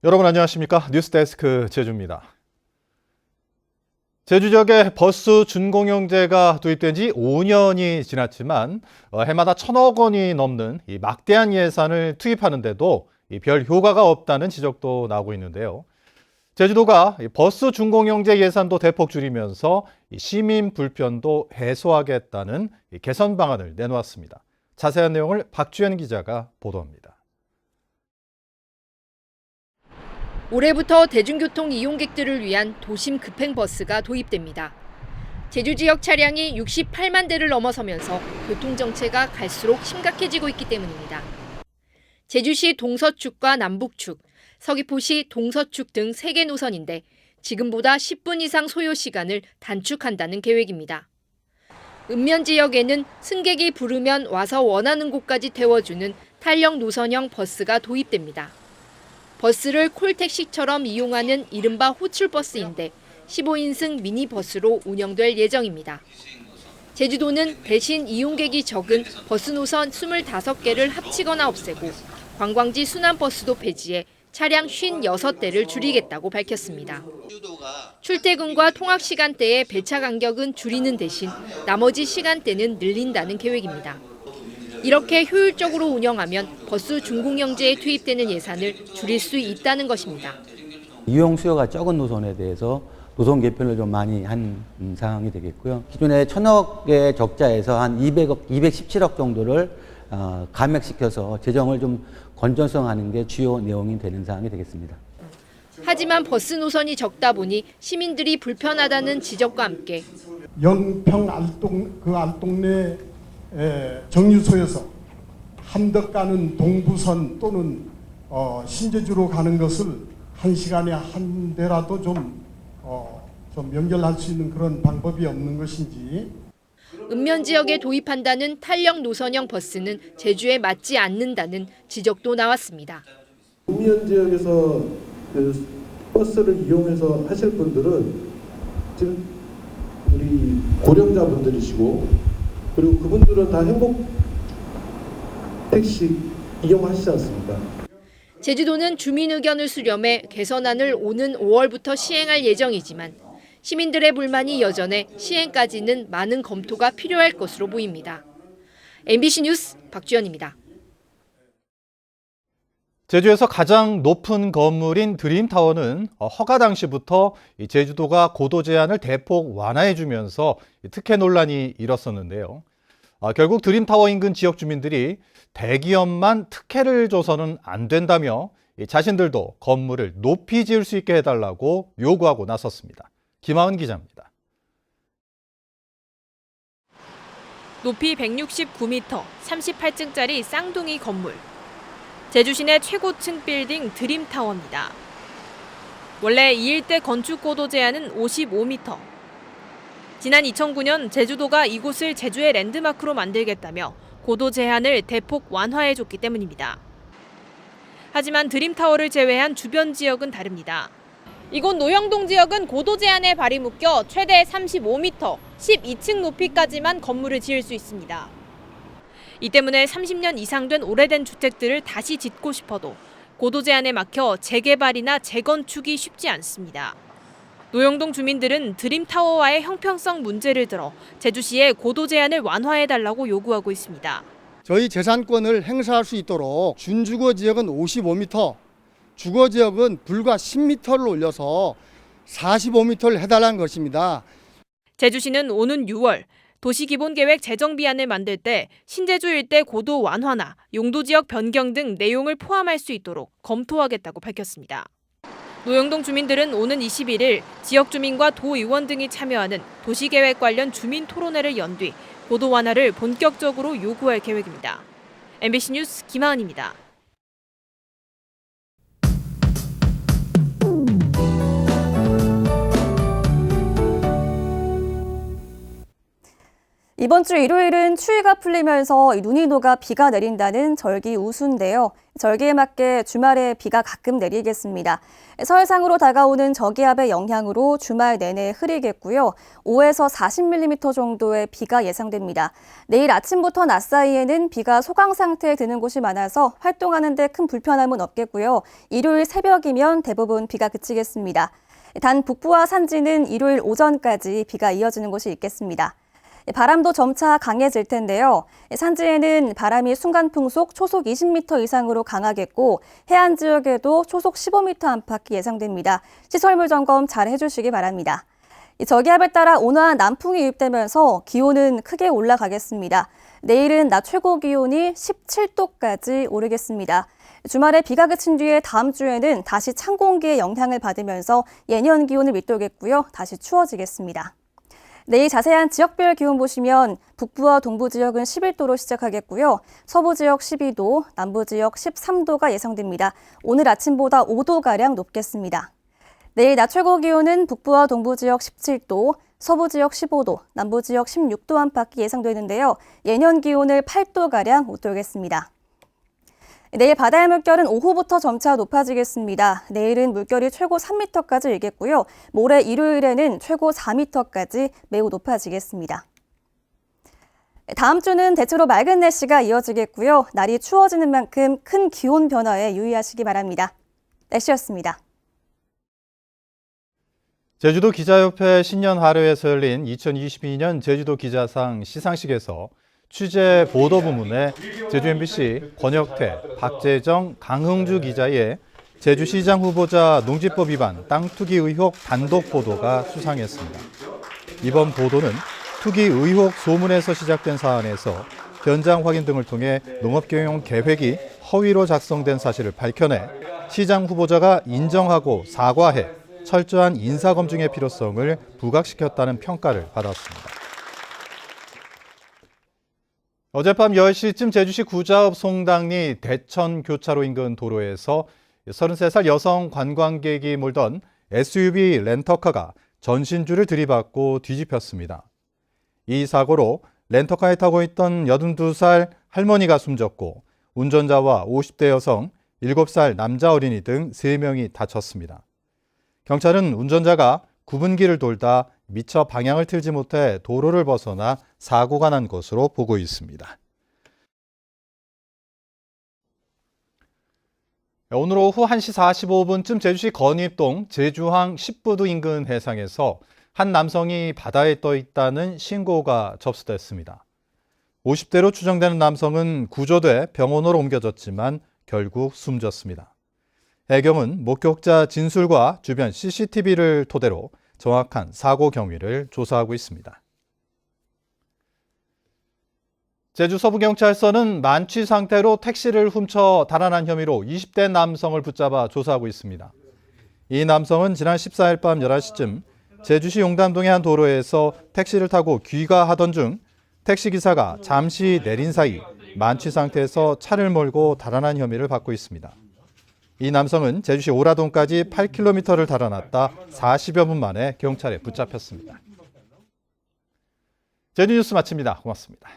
여러분 안녕하십니까? 뉴스데스크 제주입니다. 제주 지역에 버스 준공영제가 도입된 지 5년이 지났지만 해마다 1,000억 원이 넘는 이 막대한 예산을 투입하는데도 별 효과가 없다는 지적도 나오고 있는데요. 제주도가 버스 준공영제 예산도 대폭 줄이면서 시민 불편도 해소하겠다는 개선 방안을 내놓았습니다. 자세한 내용을 박주연 기자가 보도합니다. 올해부터 대중교통 이용객들을 위한 도심 급행버스가 도입됩니다. 제주 지역 차량이 68만 대를 넘어서면서 교통정체가 갈수록 심각해지고 있기 때문입니다. 제주시 동서축과 남북축, 서귀포시 동서축 등 3개 노선인데 지금보다 10분 이상 소요 시간을 단축한다는 계획입니다. 읍면 지역에는 승객이 부르면 와서 원하는 곳까지 태워주는 탄력 노선형 버스가 도입됩니다. 버스를 콜택시처럼 이용하는 이른바 호출버스인데 15인승 미니버스로 운영될 예정입니다. 제주도는 대신 이용객이 적은 버스 노선 25개를 합치거나 없애고 관광지 순환버스도 폐지해 차량 56대를 줄이겠다고 밝혔습니다. 출퇴근과 통학 시간대의 배차 간격은 줄이는 대신 나머지 시간대는 늘린다는 계획입니다. 이렇게 효율적으로 운영하면 버스 준공영제에 투입되는 예산을 줄일 수 있다는 것입니다. 이용 수요가 적은 노선에 대해서 노선 개편을 좀 많이 한 상황이 되겠고요. 기존에 1,000억의 적자에서 한 217억 정도를 감액시켜서 재정을 좀 건전성하는 게 주요 내용이 되는 사항이 되겠습니다. 하지만 버스 노선이 적다 보니 시민들이 불편하다는 지적과 함께 영평 알동네 정류소에서 함덕 가는 동부선 또는 신제주로 가는 것을 1시간에 한 대라도 좀 연결할 수 있는 그런 방법이 없는 것인지. 읍면 지역에 도입한다는 탄력 노선형 버스는 제주에 맞지 않는다는 지적도 나왔습니다. 읍면 지역에서 그 버스를 이용해서 하실 분들은 지금 우리 고령자분들이시고 그리고 그분들은 다 행복 택시 이용하시지 않습니까? 제주도는 주민 의견을 수렴해 개선안을 오는 5월부터 시행할 예정이지만 시민들의 불만이 여전해 시행까지는 많은 검토가 필요할 것으로 보입니다. MBC 뉴스 박주연입니다. 제주에서 가장 높은 건물인 드림타워는 허가 당시부터 제주도가 고도 제한을 대폭 완화해주면서 특혜 논란이 일었었는데요. 결국 드림타워 인근 지역 주민들이 대기업만 특혜를 줘서는 안 된다며 자신들도 건물을 높이 지을 수 있게 해달라고 요구하고 나섰습니다. 김하은 기자입니다. 높이 169m, 38층짜리 쌍둥이 건물. 제주 시내 최고층 빌딩 드림타워입니다. 원래 이 일대 건축 고도 제한은 55m. 지난 2009년 제주도가 이곳을 제주의 랜드마크로 만들겠다며 고도 제한을 대폭 완화해줬기 때문입니다. 하지만 드림타워를 제외한 주변 지역은 다릅니다. 이곳 노형동 지역은 고도 제한에 발이 묶여 최대 35m, 12층 높이까지만 건물을 지을 수 있습니다. 이 때문에 30년 이상 된 오래된 주택들을 다시 짓고 싶어도 고도 제한에 막혀 재개발이나 재건축이 쉽지 않습니다. 노영동 주민들은 드림타워와의 형평성 문제를 들어 제주시에 고도 제한을 완화해달라고 요구하고 있습니다. 저희 재산권을 행사할 수 있도록 준주거 지역은 55m, 주거 지역은 불과 10m를 올려서 45m를 해달라는 것입니다. 제주시는 오는 6월 도시기본계획 재정비안을 만들 때 신제주 일대 고도 완화나 용도지역 변경 등 내용을 포함할 수 있도록 검토하겠다고 밝혔습니다. 노영동 주민들은 오는 21일 지역 주민과 도의원 등이 참여하는 도시계획 관련 주민 토론회를 연 뒤 고도 완화를 본격적으로 요구할 계획입니다. MBC 뉴스 김하은입니다. 이번 주 일요일은 추위가 풀리면서 눈이 녹아 비가 내린다는 절기 우수인데요. 절기에 맞게 주말에 비가 가끔 내리겠습니다. 서해상으로 다가오는 저기압의 영향으로 주말 내내 흐리겠고요. 5에서 40mm 정도의 비가 예상됩니다. 내일 아침부터 낮 사이에는 비가 소강 상태에 드는 곳이 많아서 활동하는 데 큰 불편함은 없겠고요. 일요일 새벽이면 대부분 비가 그치겠습니다. 단 북부와 산지는 일요일 오전까지 비가 이어지는 곳이 있겠습니다. 바람도 점차 강해질 텐데요. 산지에는 바람이 순간풍속 초속 20m 이상으로 강하겠고 해안 지역에도 초속 15m 안팎이 예상됩니다. 시설물 점검 잘 해주시기 바랍니다. 저기압을 따라 온화한 남풍이 유입되면서 기온은 크게 올라가겠습니다. 내일은 낮 최고 기온이 17도까지 오르겠습니다. 주말에 비가 그친 뒤에 다음 주에는 다시 찬 공기의 영향을 받으면서 예년 기온을 밑돌겠고요. 다시 추워지겠습니다. 내일 자세한 지역별 기온 보시면 북부와 동부 지역은 11도로 시작하겠고요. 서부 지역 12도, 남부 지역 13도가 예상됩니다. 오늘 아침보다 5도가량 높겠습니다. 내일 낮 최고 기온은 북부와 동부 지역 17도, 서부 지역 15도, 남부 지역 16도 안팎이 예상되는데요. 예년 기온을 8도가량 웃돌겠습니다. 내일 바다의 물결은 오후부터 점차 높아지겠습니다. 내일은 물결이 최고 3m까지 일겠고요. 모레 일요일에는 최고 4m까지 매우 높아지겠습니다. 다음 주는 대체로 맑은 날씨가 이어지겠고요. 날이 추워지는 만큼 큰 기온 변화에 유의하시기 바랍니다. 날씨였습니다. 제주도 기자협회 신년 하루에서 열린 2022년 제주도 기자상 시상식에서 취재 보도 부문에 제주 MBC 권혁태, 박재정, 강흥주 기자의 제주시장 후보자 농지법 위반 땅 투기 의혹 단독 보도가 수상했습니다. 이번 보도는 투기 의혹 소문에서 시작된 사안에서 현장 확인 등을 통해 농업경영 계획이 허위로 작성된 사실을 밝혀내 시장 후보자가 인정하고 사과해 철저한 인사검증의 필요성을 부각시켰다는 평가를 받았습니다. 어젯밤 10시쯤 제주시 구자읍 송당리 대천 교차로 인근 도로에서 33살 여성 관광객이 몰던 SUV 렌터카가 전신줄을 들이받고 뒤집혔습니다. 이 사고로 렌터카에 타고 있던 82살 할머니가 숨졌고 운전자와 50대 여성, 7살 남자 어린이 등 3명이 다쳤습니다. 경찰은 운전자가 구분기를 돌다 미처 방향을 틀지 못해 도로를 벗어나 사고가 난 것으로 보고 있습니다. 오늘 오후 1시 45분쯤 제주시 건입동 제주항 10부두 인근 해상에서 한 남성이 바다에 떠 있다는 신고가 접수됐습니다. 50대로 추정되는 남성은 구조돼 병원으로 옮겨졌지만 결국 숨졌습니다. 해경은 목격자 진술과 주변 CCTV를 토대로 정확한 사고 경위를 조사하고 있습니다. 제주 서부경찰서는 만취 상태로 택시를 훔쳐 달아난 혐의로 20대 남성을 붙잡아 조사하고 있습니다. 이 남성은 지난 14일 밤 11시쯤 제주시 용담동의 한 도로에서 택시를 타고 귀가하던 중 택시기사가 잠시 내린 사이 만취 상태에서 차를 몰고 달아난 혐의를 받고 있습니다. 이 남성은 제주시 오라동까지 8km를 달아났다 40여 분 만에 경찰에 붙잡혔습니다. 제주뉴스 마칩니다. 고맙습니다.